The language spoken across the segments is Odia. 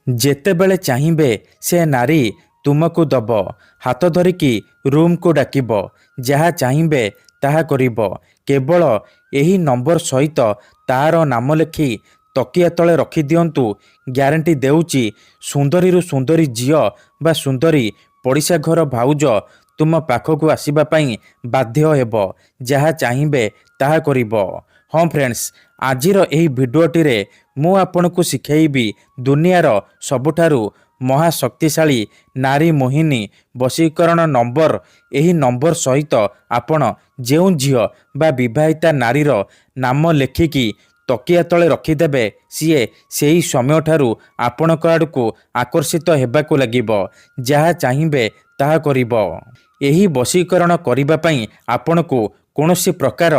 ଯେତେବେଳେ ଚାହିଁବେ ସେ ନାରୀ ତୁମକୁ ଦବ, ହାତ ଧରିକି ରୁମ୍କୁ ଡାକିବ, ଯାହା ଚାହିଁବେ ତାହା କରିବ। କେବଳ ଏହି ନମ୍ବର ସହିତ ତାର ନାମ ଲେଖି ତକିଆ ତଳେ ରଖିଦିଅନ୍ତୁ। ଗ୍ୟାରେଣ୍ଟି ଦେଉଛି ସୁନ୍ଦରୀରୁ ସୁନ୍ଦରୀ ଝିଅ ବା ସୁନ୍ଦରୀ ପଡ଼ିଶା ଘର ଭାଉଜ ତୁମ ପାଖକୁ ଆସିବା ପାଇଁ ବାଧ୍ୟ ହେବ। ଯାହା ଚାହିଁବେ ତାହା କରିବ। ହଁ ଫ୍ରେଣ୍ଡସ୍, ଆଜିର ଏହି ଭିଡ଼ିଓଟିରେ ମୁଁ ଆପଣଙ୍କୁ ଶିଖେଇବି ଦୁନିଆର ସବୁଠାରୁ ମହାଶକ୍ତିଶାଳୀ ନାରୀ ମୋହିନୀ ବଶୀକରଣ ନମ୍ବର। ଏହି ନମ୍ବର ସହିତ ଆପଣ ଯେଉଁ ଝିଅ ବା ବିବାହିତା ନାରୀର ନାମ ଲେଖିକି ତକିଆ ତଳେ ରଖିଦେବେ, ସିଏ ସେହି ସମୟଠାରୁ ଆପଣଙ୍କ ଆଡ଼କୁ ଆକର୍ଷିତ ହେବାକୁ ଲାଗିବ। ଯାହା ଚାହିଁବେ ତାହା କରିବ। ଏହି ବଶୀକରଣ କରିବା ପାଇଁ ଆପଣଙ୍କୁ କୌଣସି ପ୍ରକାର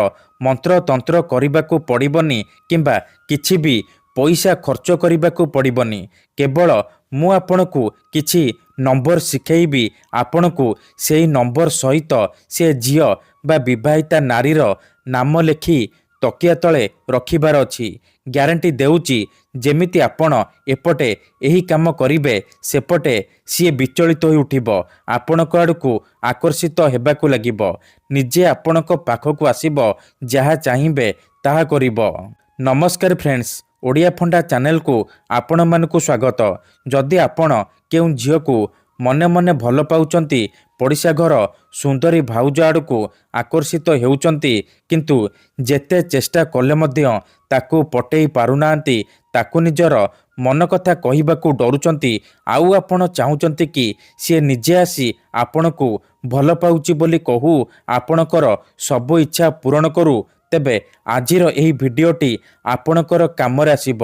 ମନ୍ତ୍ରତନ୍ତ୍ର କରିବାକୁ ପଡ଼ିବନି କିମ୍ବା କିଛି ବି ପଇସା ଖର୍ଚ୍ଚ କରିବାକୁ ପଡ଼ିବନି। କେବଳ ମୁଁ ଆପଣଙ୍କୁ କିଛି ନମ୍ବର ଶିଖେଇବି। ଆପଣଙ୍କୁ ସେହି ନମ୍ବର ସହିତ ସେ ଝିଅ ବା ବିବାହିତା ନାରୀର ନାମ ଲେଖି ତକିଆ ତଳେ ରଖିବାର ଅଛି। ଗ୍ୟାରେଣ୍ଟି ଦେଉଛି ଯେମିତି ଆପଣ ଏପଟେ ଏହି କାମ କରିବେ, ସେପଟେ ସିଏ ବିଚଳିତ ହୋଇ ଉଠିବ, ଆପଣଙ୍କ ଆଡ଼କୁ ଆକର୍ଷିତ ହେବାକୁ ଲାଗିବ, ନିଜେ ଆପଣଙ୍କ ପାଖକୁ ଆସିବ, ଯାହା ଚାହିଁବେ ତାହା କରିବ। ନମସ୍କାର ଫ୍ରେଣ୍ଡସ୍, ଓଡ଼ିଆ ଫଣ୍ଡା ଚ୍ୟାନେଲକୁ ଆପଣମାନଙ୍କୁ ସ୍ୱାଗତ। ଯଦି ଆପଣ କେଉଁ ଝିଅକୁ ମନେ ମନେ ଭଲ ପାଉଛନ୍ତି, ପଡ଼ିଶା ଘର ସୁନ୍ଦରୀ ଭାଉଜ ଆଡ଼କୁ ଆକର୍ଷିତ ହେଉଛନ୍ତି, କିନ୍ତୁ ଯେତେ ଚେଷ୍ଟା କଲେ ମଧ୍ୟ ତାକୁ ପଟେଇ ପାରୁନାହାନ୍ତି, ତାକୁ ନିଜର ମନ କଥା କହିବାକୁ ଡରୁଛନ୍ତି, ଆଉ ଆପଣ ଚାହୁଁଛନ୍ତି କି ସିଏ ନିଜେ ଆସି ଆପଣଙ୍କୁ ଭଲ ପାଉଛି ବୋଲି କହୁ, ଆପଣଙ୍କର ସବୁ ଇଚ୍ଛା ପୂରଣ କରୁ, ତେବେ ଆଜିର ଏହି ଭିଡ଼ିଓଟି ଆପଣଙ୍କର କାମରେ ଆସିବ।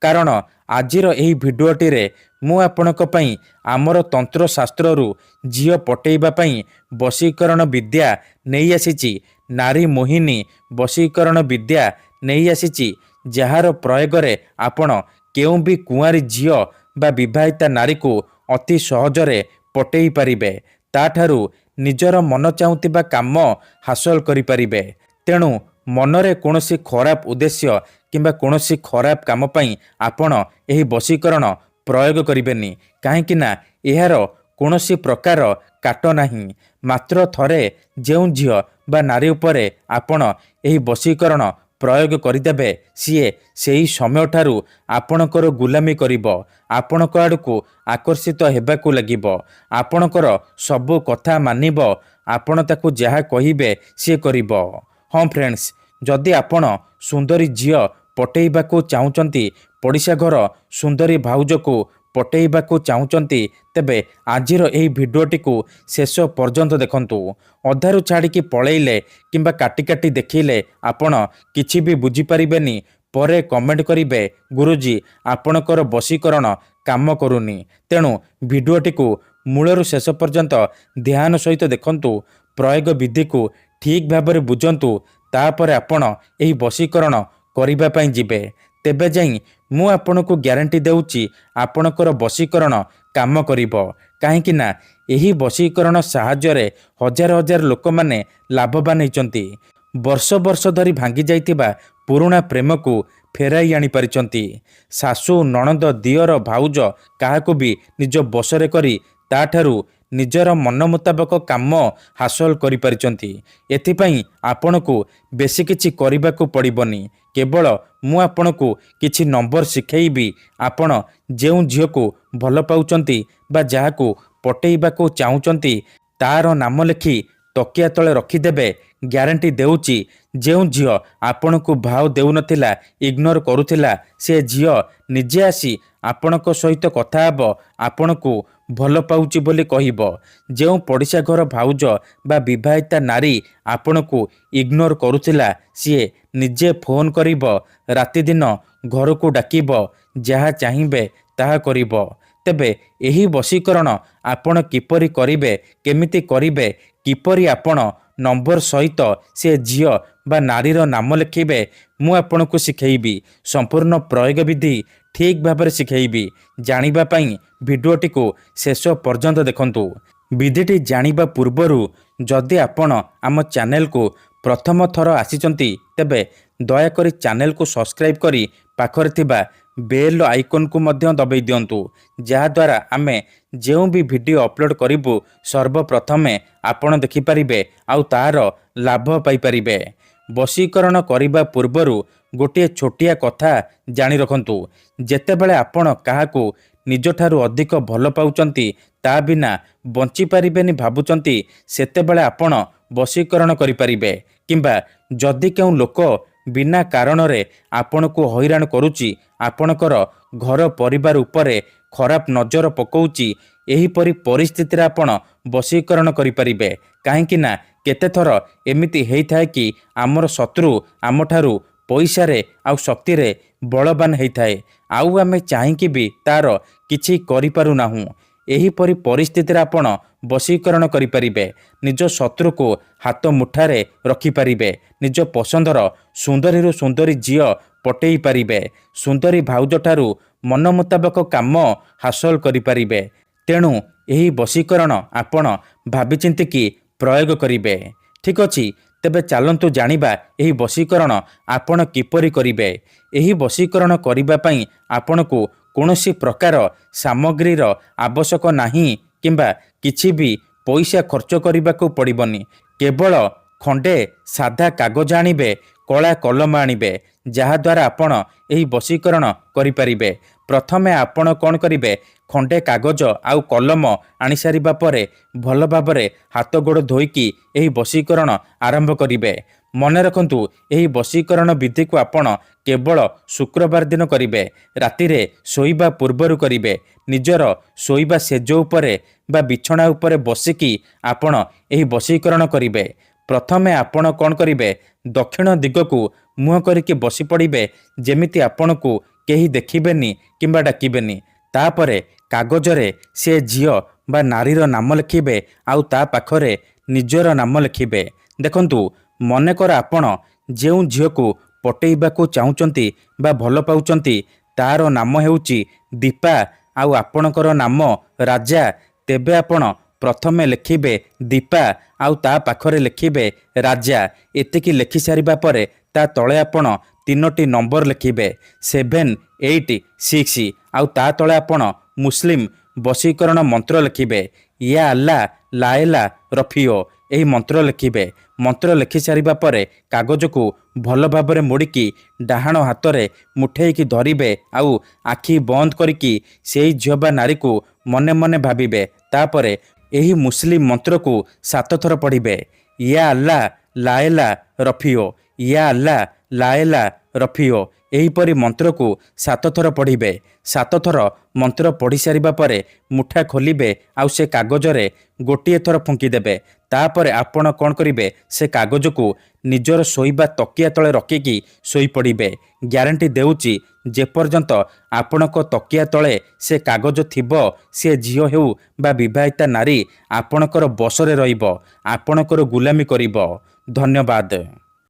କାରଣ ଆଜିର ଏହି ଭିଡ଼ିଓଟିରେ ମୁଁ ଆପଣଙ୍କ ପାଇଁ ଆମର ତନ୍ତ୍ରଶାସ୍ତ୍ରରୁ ଝିଅ ପଟେଇବା ପାଇଁ ବଶୀକରଣ ବିଦ୍ୟା ନେଇ ଆସିଛି। ନାରୀ ମୋହିନୀ ବଶୀକରଣ ବିଦ୍ୟା ନେଇ ଆସିଛି, ଯାହାର ପ୍ରୟୋଗରେ ଆପଣ କେଉଁ ବି କୁଆଁରୀ ଝିଅ ବା ବିବାହିତା ନାରୀକୁ ଅତି ସହଜରେ ପଟେଇ ପାରିବେ, ତାଠାରୁ ନିଜର ମନ ଚାହୁଁଥିବା କାମ ହାସଲ କରିପାରିବେ। ତେଣୁ ମନରେ କୌଣସି ଖରାପ ଉଦ୍ଦେଶ୍ୟ କିମ୍ବା କୌଣସି ଖରାପ କାମ ପାଇଁ ଆପଣ ଏହି ବଶୀକରଣ ପ୍ରୟୋଗ କରିବେନି। କାହିଁକି ନା ଏହାର କୌଣସି ପ୍ରକାର କାଟ ନାହିଁ। ମାତ୍ର ଥରେ ଯେଉଁ ଝିଅ ବା ନାରୀ ଉପରେ ଆପଣ ଏହି ବଶୀକରଣ ପ୍ରୟୋଗ କରିଦେବେ, ସିଏ ସେହି ସମୟଠାରୁ ଆପଣଙ୍କର ଗୁଲାମୀ କରିବ, ଆପଣଙ୍କ ଆଡ଼କୁ ଆକର୍ଷିତ ହେବାକୁ ଲାଗିବ, ଆପଣଙ୍କର ସବୁ କଥା ମାନିବ, ଆପଣ ତାକୁ ଯାହା କହିବେ ସିଏ କରିବ। ହଁ ଫ୍ରେଣ୍ଡସ୍, ଯଦି ଆପଣ ସୁନ୍ଦରୀ ଝିଅ ପଟେଇବାକୁ ଚାହୁଁଛନ୍ତି, ପଡ଼ିଶା ଘର ସୁନ୍ଦରୀ ଭାଉଜକୁ ପଟେଇବାକୁ ଚାହୁଁଛନ୍ତି, ତେବେ ଆଜିର ଏହି ଭିଡ଼ିଓଟିକୁ ଶେଷ ପର୍ଯ୍ୟନ୍ତ ଦେଖନ୍ତୁ। ଅଧାରୁ ଛାଡ଼ିକି ପଳେଇଲେ କିମ୍ବା କାଟି କାଟି ଦେଖିଲେ ଆପଣ କିଛି ବି ବୁଝିପାରିବେନି। ପରେ କମେଣ୍ଟ କରିବେ, ଗୁରୁଜୀ ଆପଣଙ୍କର ବଶୀକରଣ କାମ କରୁନି। ତେଣୁ ଭିଡ଼ିଓଟିକୁ ମୂଳରୁ ଶେଷ ପର୍ଯ୍ୟନ୍ତ ଧ୍ୟାନ ସହିତ ଦେଖନ୍ତୁ, ପ୍ରୟୋଗ ବିଧିକୁ ଠିକ୍ ଭାବରେ ବୁଝନ୍ତୁ, ତାପରେ ଆପଣ ଏହି ବଶୀକରଣ କରିବା ପାଇଁ ଯିବେ। ତେବେ ଯାଇ ମୁଁ ଆପଣଙ୍କୁ ଗ୍ୟାରେଣ୍ଟି ଦେଉଛି ଆପଣଙ୍କର ବଶୀକରଣ କାମ କରିବ। କାହିଁକି ନା ଏହି ବଶୀକରଣ ସାହାଯ୍ୟରେ ହଜାର ହଜାର ଲୋକମାନେ ଲାଭବାନ ହେଇଛନ୍ତି। ବର୍ଷ ବର୍ଷ ଧରି ଭାଙ୍ଗି ଯାଇଥିବା ପୁରୁଣା ପ୍ରେମକୁ ଫେରାଇ ଆଣିପାରିଛନ୍ତି। ଶାଶୁ, ନଣନ୍ଦ, ଦିଅର, ଭାଉଜ କାହାକୁ ବି ନିଜ ବଶରେ କରି ତାଠାରୁ ନିଜର ମନ ମୁତାବକ କାମ ହାସଲ କରିପାରିଛନ୍ତି। ଏଥିପାଇଁ ଆପଣଙ୍କୁ ବେଶୀ କିଛି କରିବାକୁ ପଡ଼ିବନି। କେବଳ ମୁଁ ଆପଣଙ୍କୁ କିଛି ନମ୍ବର ଶିଖେଇବି। ଆପଣ ଯେଉଁ ଝିଅକୁ ଭଲ ପାଉଛନ୍ତି ବା ଯାହାକୁ ପଟେଇବାକୁ ଚାହୁଁଛନ୍ତି, ତାର ନାମ ଲେଖି ତକିଆ ତଳେ ରଖିଦେବେ। ଗ୍ୟାରେଣ୍ଟି ଦେଉଛି ଯେଉଁ ଝିଅ ଆପଣଙ୍କୁ ଭାव ଦେଉନଥିଲା, ଇଗ୍ନୋର କରୁଥିଲା, ସେ ଝିଅ ନିଜେ ଆସି ଆପଣଙ୍କ ସହିତ କଥା ହେବ, ଆପଣଙ୍କୁ ଭଲ ପାଉଛି ବୋଲି କହିବ। ଯେଉଁ ପଡ଼ିଶା ଘର ଭାଉଜ ବା ବିବାହିତା ନାରୀ ଆପଣଙ୍କୁ ଇଗ୍ନୋର କରୁଥିଲା, ସିଏ ନିଜେ ଫୋନ୍ କରିବ, ରାତିଦିନ ଘରକୁ ଡାକିବ, ଯାହା ଚାହିଁବେ ତାହା କରିବ। ତେବେ ଏହି ବଶୀକରଣ ଆପଣ କିପରି କରିବେ, କେମିତି କରିବେ, କିପରି ଆପଣ ନମ୍ବର ସହିତ ସେ ଝିଅ ବା ନାରୀର ନାମ ଲେଖିବେ, ମୁଁ ଆପଣଙ୍କୁ ଶିଖେଇବି। ସମ୍ପୂର୍ଣ୍ଣ ପ୍ରୟୋଗ ବିଧି ଠିକ୍ ଭାବରେ ଶିଖେଇବି। ଜାଣିବା ପାଇଁ ଭିଡ଼ିଓଟିକୁ ଶେଷ ପର୍ଯ୍ୟନ୍ତ ଦେଖନ୍ତୁ। ବିଧିଟି ଜାଣିବା ପୂର୍ବରୁ ଯଦି ଆପଣ ଆମ ଚ୍ୟାନେଲକୁ ପ୍ରଥମ ଥର ଆସିଛନ୍ତି, ତେବେ ଦୟାକରି ଚ୍ୟାନେଲକୁ ସବସ୍କ୍ରାଇବ୍ କରି ପାଖରେ ଥିବା ବେଲ୍ ଆଇକନ୍କୁ ମଧ୍ୟ ଦବାଇ ଦିଅନ୍ତୁ, ଯାହାଦ୍ୱାରା ଆମେ ଯେଉଁ ବି ଭିଡ଼ିଓ ଅପଲୋଡ଼ କରିବୁ ସର୍ବପ୍ରଥମେ ଆପଣ ଦେଖିପାରିବେ ଆଉ ତାହାର ଲାଭ ପାଇପାରିବେ। ବଶୀକରଣ କରିବା ପୂର୍ବରୁ ଗୋଟିଏ ଛୋଟିଆ କଥା ଜାଣି ରଖନ୍ତୁ। ଯେତେବେଳେ ଆପଣ କାହାକୁ ନିଜଠାରୁ ଅଧିକ ଭଲ ପାଉଛନ୍ତି, ତା ବିନା ବଞ୍ଚିପାରିବେନି ଭାବୁଛନ୍ତି, ସେତେବେଳେ ଆପଣ ବଶୀକରଣ କରିପାରିବେ। କିମ୍ବା ଯଦି କେଉଁ ଲୋକ ବିନା କାରଣରେ ଆପଣଙ୍କୁ ହଇରାଣ କରୁଛି, ଆପଣଙ୍କର ଘର ପରିବାର ଉପରେ ଖରାପ ନଜର ପକାଉଛି, ଏହିପରି ପରିସ୍ଥିତିରେ ଆପଣ ବଶୀକରଣ କରିପାରିବେ। କାହିଁକି ନା କେତେଥର ଏମିତି ହେଇଥାଏ କି ଆମର ଶତ୍ରୁ ଆମଠାରୁ ପଇସାରେ ଆଉ ଶକ୍ତିରେ ବଳବାନ ହେଇଥାଏ, ଆଉ ଆମେ ଚାହିଁକି ବି ତାର କିଛି କରିପାରୁନାହୁଁ। ଏହିପରି ପରିସ୍ଥିତିରେ ଆପଣ ବଶୀକରଣ କରିପାରିବେ। ନିଜ ଶତ୍ରୁକୁ ହାତ ମୁଠାରେ ରଖିପାରିବେ। ନିଜ ପସନ୍ଦର ସୁନ୍ଦରୀରୁ ସୁନ୍ଦରୀ ଝିଅ ପଟେଇ ପାରିବେ। ସୁନ୍ଦରୀ ଭାଉଜଠାରୁ ମନ ମୁତାବକ କାମ ହାସଲ କରିପାରିବେ। ତେଣୁ ଏହି ବଶୀକରଣ ଆପଣ ଭାବିଚିନ୍ତିକି ପ୍ରୟୋଗ କରିବେ। ଠିକ୍ ଅଛି, ତେବେ ଚାଲନ୍ତୁ ଜାଣିବା ଏହି ବଶୀକରଣ ଆପଣ କିପରି କରିବେ। ଏହି ବଶୀକରଣ କରିବା ପାଇଁ ଆପଣଙ୍କୁ କୌଣସି ପ୍ରକାର ସାମଗ୍ରୀର ଆବଶ୍ୟକ ନାହିଁ କିମ୍ବା କିଛି ବି ପଇସା ଖର୍ଚ୍ଚ କରିବାକୁ ପଡ଼ିବନି। କେବଳ ଖଣ୍ଡେ ସାଧା କାଗଜ ଆଣିବେ, କଳା କଲମ ଆଣିବେ, ଯାହାଦ୍ୱାରା ଆପଣ ଏହି ବଶୀକରଣ କରିପାରିବେ। ପ୍ରଥମେ ଆପଣ କ'ଣ କରିବେ, ଖଣ୍ଡେ କାଗଜ ଆଉ କଲମ ଆଣିସାରିବା ପରେ ଭଲ ଭାବରେ ହାତ ଗୋଡ଼ ଧୋଇକି ଏହି ବଶୀକରଣ ଆରମ୍ଭ କରିବେ। ମନେ ରଖନ୍ତୁ, ଏହି ବଶୀକରଣ ବିଧିକୁ ଆପଣ କେବଳ ଶୁକ୍ରବାର ଦିନ କରିବେ। ରାତିରେ ଶୋଇବା ପୂର୍ବରୁ କରିବେ। ନିଜର ଶୋଇବା ଶେଯ ଉପରେ ବା ବିଛଣା ଉପରେ ବସିକି ଆପଣ ଏହି ବଶୀକରଣ କରିବେ। ପ୍ରଥମେ ଆପଣ କ'ଣ କରିବେ, ଦକ୍ଷିଣ ଦିଗକୁ ମୁହଁ କରିକି ବସି ପଡ଼ିବେ, ଯେମିତି ଆପଣଙ୍କୁ କେହି ଦେଖିବେନି କିମ୍ବା ଡାକିବେନି। ତାପରେ କାଗଜରେ ସେ ଝିଅ ବା ନାରୀର ନାମ ଲେଖିବେ ଆଉ ତା ପାଖରେ ନିଜର ନାମ ଲେଖିବେ। ଦେଖନ୍ତୁ, ମନେକର ଆପଣ ଯେଉଁ ଝିଅକୁ ପଟେଇବାକୁ ଚାହୁଁଛନ୍ତି ବା ଭଲ ପାଉଛନ୍ତି, ତାର ନାମ ହେଉଛି ଦୀପା ଆଉ ଆପଣଙ୍କର ନାମ ରାଜା। ତେବେ ଆପଣ ପ୍ରଥମେ ଲେଖିବେ ଦୀପା ଆଉ ତା ପାଖରେ ଲେଖିବେ ରାଜା। ଏତିକି ଲେଖିସାରିବା ପରେ ତା ତଳେ ଆପଣ 3ଟି ନମ୍ବର ଲେଖିବେ, 786, ଆଉ ତା ତଳେ ଆପଣ ମୁସଲିମ ବଶୀକରଣ ମନ୍ତ୍ର ଲେଖିବେ, ୟା ଆଲ୍ଲା ଲାଏଲା ରଫିଓ। ଏହି ମନ୍ତ୍ର ଲେଖିବେ। ମନ୍ତ୍ର ଲେଖିସାରିବା ପରେ କାଗଜକୁ ଭଲ ଭାବରେ ମୋଡ଼ିକି ଡାହାଣ ହାତରେ ମୁଠେଇକି ଧରିବେ ଆଉ ଆଖି ବନ୍ଦ କରିକି ସେଇ ଝିଅ ବା ନାରୀକୁ ମନେ ମନେ ଭାବିବେ। ତାପରେ ଏହି ମୁସଲିମ ମନ୍ତ୍ରକୁ 7 ଥର ପଢ଼ିବେ, ୟା ଆଲ୍ଲା ଲାଏଲା ରଫିଓ, ୟା ଆଲ୍ଲା ଲାଏଲା ରଫିଓ। ଏହିପରି ମନ୍ତ୍ରକୁ 7 ଥର ପଢ଼ିବେ। 7 ଥର ମନ୍ତ୍ର ପଢ଼ି ସାରିବା ପରେ ମୁଠା ଖୋଲିବେ ଆଉ ସେ କାଗଜରେ ଗୋଟିଏ ଥର ଫୁଙ୍କିଦେବେ। ତାପରେ ଆପଣ କ'ଣ କରିବେ, ସେ କାଗଜକୁ ନିଜର ଶୋଇବା ତକିଆ ତଳେ ରଖିକି ଶୋଇପଡ଼ିବେ। ଗ୍ୟାରେଣ୍ଟି ଦେଉଛି, ଯେପର୍ଯ୍ୟନ୍ତ ଆପଣଙ୍କ ତକିଆ ତଳେ ସେ କାଗଜ ଥିବ, ସେ ଝିଅ ହେଉ ବା ବିବାହିତା ନାରୀ ଆପଣଙ୍କର ବଶରେ ରହିବ, ଆପଣଙ୍କର ଗୁଲାମୀ କରିବ। ଧନ୍ୟବାଦ।